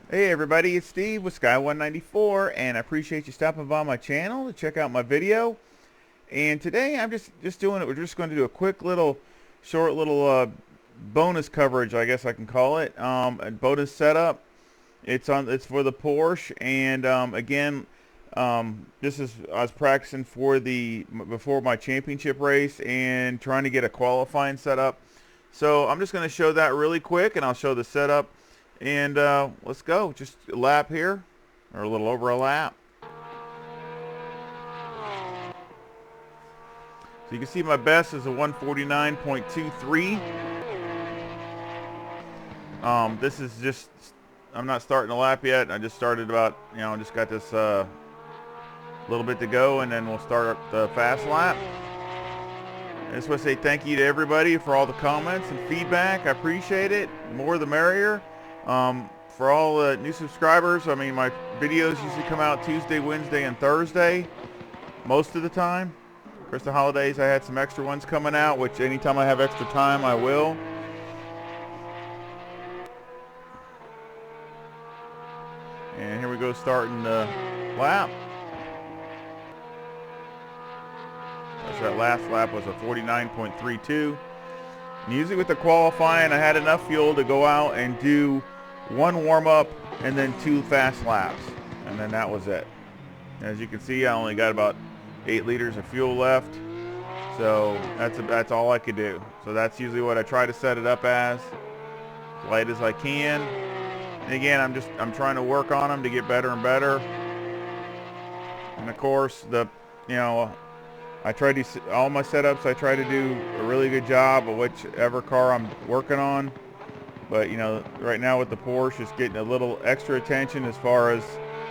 Hey everybody, it's Steve with Sky194, and I appreciate you stopping by my channel to check out my video. And today I'm just doing it. We're just going to do a quick little, short little bonus coverage, I guess I can call it. A bonus setup. It's for the Porsche, and again, this is I was practicing for before my championship race and trying to get a qualifying setup. So I'm just going to show that really quick, and I'll show the setup. And let's go. Just a lap here, or a little over a lap. So you can see my best is a 149.23. This is just, I'm not starting a lap yet. I just started about, just got this little bit to go, and then we'll start the fast lap. I just want to say thank you to everybody for all the comments and feedback. I appreciate it. More the merrier. For all the new subscribers, I mean, my videos usually come out Tuesday, Wednesday, and Thursday most of the time. Of course, the holidays, I had some extra ones coming out, which anytime I have extra time, I will. And here we go, starting the lap. So that last lap was a 49.32. And usually with the qualifying, I had enough fuel to go out and do one warm-up and then 2 fast laps. And then that was it. As you can see, I only got about 8 liters of fuel left. So that's all I could do. So that's usually what I try to set it up as light as I can. And again, I'm trying to work on them to get better and better. And of course, I try to all my setups. I try to do a really good job of whichever car I'm working on. But right now with the Porsche, it's getting a little extra attention as far as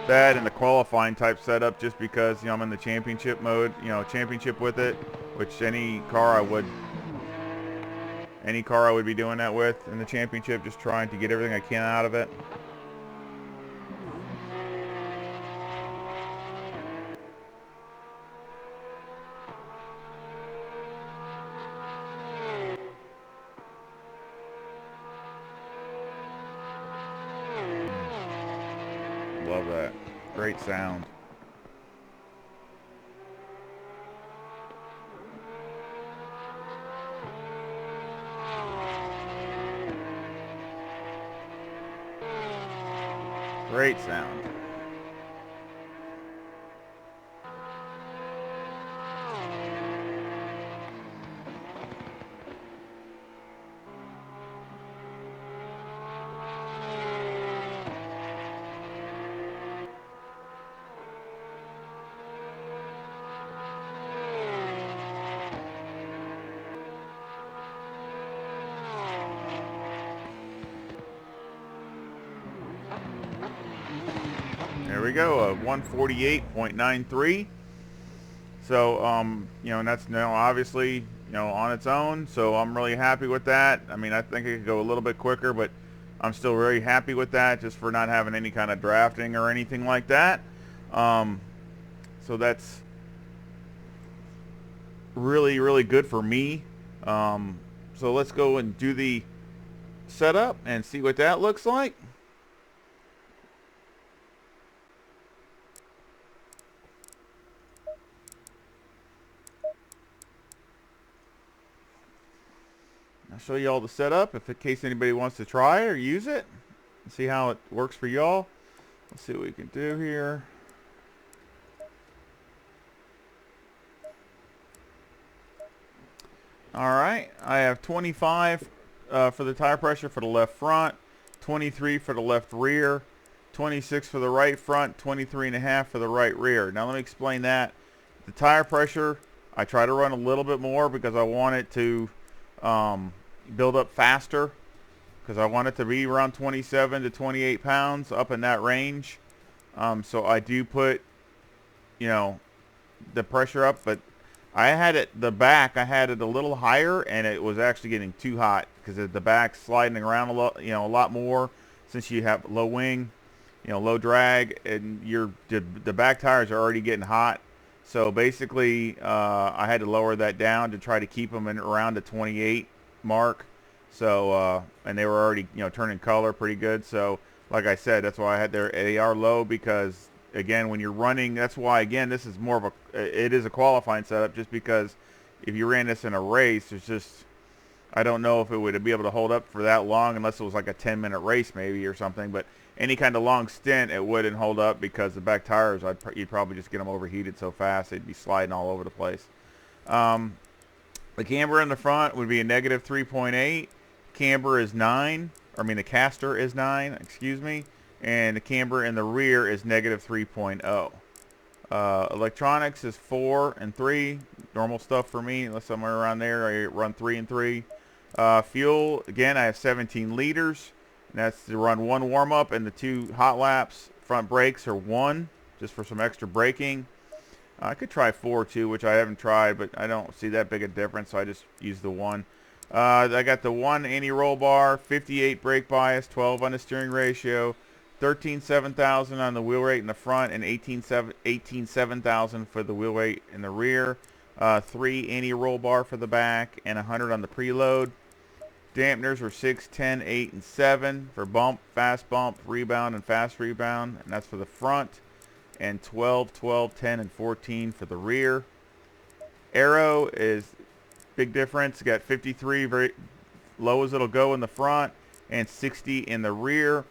that and the qualifying type setup, just because I'm in the championship mode, championship with it, which any car I would be doing that with in the championship, just trying to get everything I can out of it. Love that. Great sound. Great sound. There we go, a 148.93. So, and that's now obviously, on its own. So I'm really happy with that. I mean, I think it could go a little bit quicker, but I'm still very happy with that, just for not having any kind of drafting or anything like that. So that's really, really good for me. So let's go and do the setup and see what that looks like. I'll show you all the setup in case anybody wants to try or use it and see how it works for y'all. Let's see what we can do here. Alright, I have 25 for the tire pressure for the left front, 23 for the left rear, 26 for the right front, 23.5 for the right rear. Now let me explain that. The tire pressure, I try to run a little bit more because I want it to build up faster, because I want it to be around 27 to 28 pounds, up in that range. So I do put, the pressure up, but I had it, I had it a little higher, and it was actually getting too hot because the back's sliding around a lot more since you have low wing, low drag, and the back tires are already getting hot. So basically, I had to lower that down to try to keep them in around the 28 mark. So, and they were already, turning color pretty good. So like I said, that's why I had they are low, because again, when you're running, that's why again this is more of it is a qualifying setup, just because if you ran this in a race, it's just, I don't know if it would be able to hold up for that long unless it was like a 10-minute race maybe or something. But any kind of long stint, it wouldn't hold up because the back tires, you'd probably just get them overheated so fast they'd be sliding all over the place. The camber in the front would be a negative 3.8. Camber is 9. I mean, the caster is 9, excuse me. And the camber in the rear is negative 3.0. Electronics is 4 and 3. Normal stuff for me, unless somewhere around there I run 3 and 3. Fuel, again, I have 17 liters. And that's to run 1 warm-up and the 2 hot laps. Front brakes are 1, just for some extra braking. I could try 4 too, which I haven't tried, but I don't see that big a difference, so I just use the 1. I got the 1 anti-roll bar, 58 brake bias, 12 on the steering ratio, 13,700 on the wheel rate in the front, and 18,700 for the wheel rate in the rear. 3 anti-roll bar for the back, and 100 on the preload. Dampeners were 6, 10, 8, and 7 for bump, fast bump, rebound, and fast rebound, and that's for the front. And 12, 12, 10, and 14 for the rear. Aero is big difference. Got 53, very low as it'll go in the front, and 60 in the rear,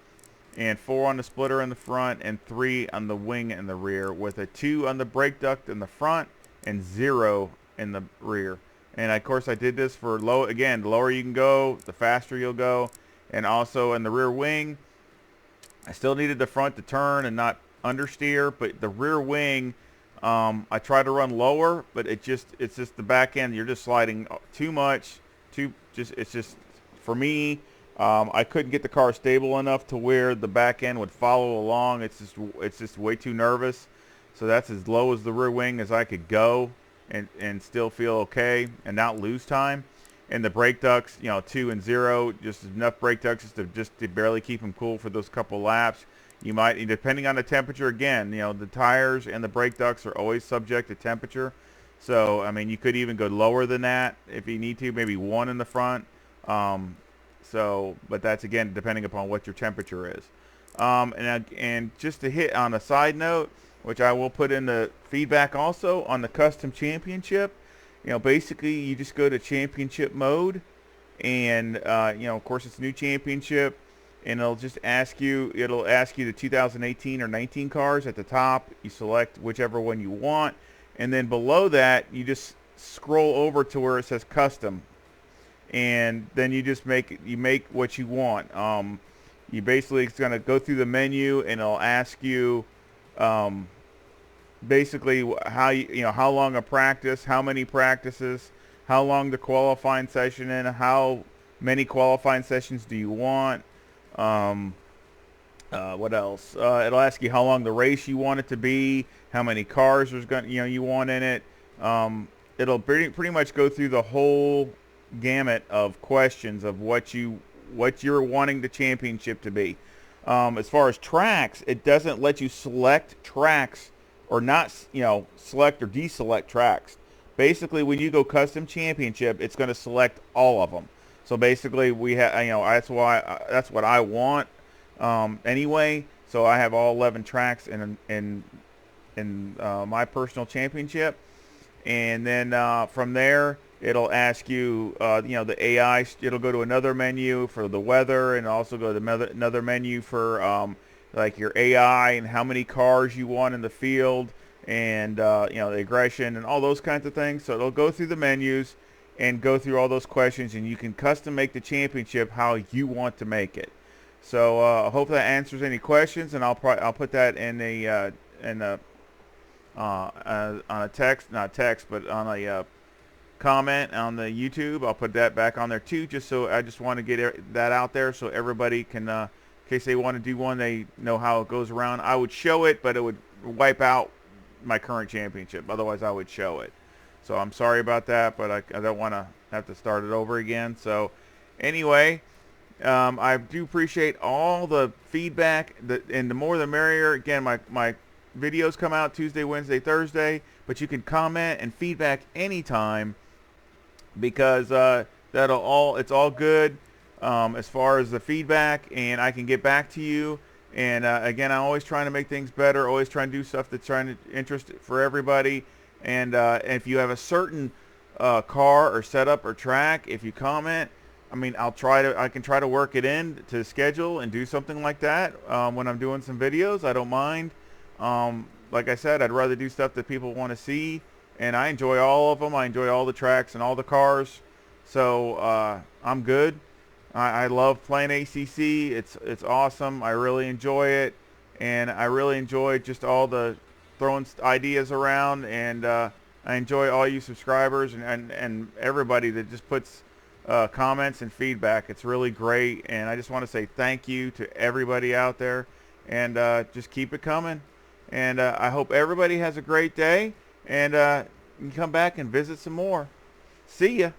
and 4 on the splitter in the front, and 3 on the wing in the rear, with a 2 on the brake duct in the front, and 0 in the rear. And of course I did this for low, again, the lower you can go, the faster you'll go. And also in the rear wing, I still needed the front to turn and not understeer, but the rear wing, I try to run lower, but it's just the back end, you're just sliding too much, it's just, for me, I couldn't get the car stable enough to where the back end would follow along. It's just way too nervous. So that's as low as the rear wing as I could go and still feel okay and not lose time. And the brake ducts, 2 and 0, just enough brake ducts just to barely keep them cool for those couple laps. You might, depending on the temperature, again, the tires and the brake ducts are always subject to temperature. So, I mean, you could even go lower than that if you need to, maybe 1 in the front. But that's, again, depending upon what your temperature is. And just to hit on a side note, which I will put in the feedback also on the custom championship, basically you just go to championship mode, and, of course it's a new championship. And it'll ask you the 2018 or 19 cars at the top. You select whichever one you want. And then below that, you just scroll over to where it says custom. And then you just make what you want. You basically, it's going to go through the menu, and it'll ask you basically how long a practice, how many practices, how long the qualifying session in, how many qualifying sessions do you want. What else? It'll ask you how long the race you want it to be, how many cars you want in it. It'll pretty much go through the whole gamut of questions of what you're wanting the championship to be. As far as tracks, it doesn't let you select tracks or not, select or deselect tracks. Basically, when you go custom championship, it's going to select all of them. So basically, we have, that's what I want anyway. So I have all 11 tracks in my personal championship, and then from there, it'll ask you, the AI. It'll go to another menu for the weather, and also go to another menu for like your AI and how many cars you want in the field, and the aggression and all those kinds of things. So it'll go through the menus and go through all those questions, and you can custom make the championship how you want to make it. So I hope that answers any questions, and I'll put that on a text, not text, but on a comment on the YouTube. I'll put that back on there too, I just want to get that out there so everybody can, in case they want to do one, they know how it goes around. I would show it, but it would wipe out my current championship. Otherwise, I would show it. So I'm sorry about that, but I don't want to have to start it over again. So anyway, I do appreciate all the feedback, and the more the merrier. Again, my videos come out Tuesday, Wednesday, Thursday, but you can comment and feedback anytime, because it's all good as far as the feedback, and I can get back to you. And again, I'm always trying to make things better, always trying to do stuff that's trying to interest for everybody. And if you have a certain car or setup or track, if you comment, I mean, I can try to work it in to the schedule and do something like that when I'm doing some videos. I don't mind. Like I said, I'd rather do stuff that people want to see, and I enjoy all of them. I enjoy all the tracks and all the cars, so I'm good. I love playing ACC. It's awesome. I really enjoy it, and I really enjoy just all the throwing ideas around, and I enjoy all you subscribers and everybody that just puts comments and feedback. It's really great, and I just want to say thank you to everybody out there, and just keep it coming. And I hope everybody has a great day, and you can come back and visit some more. See ya.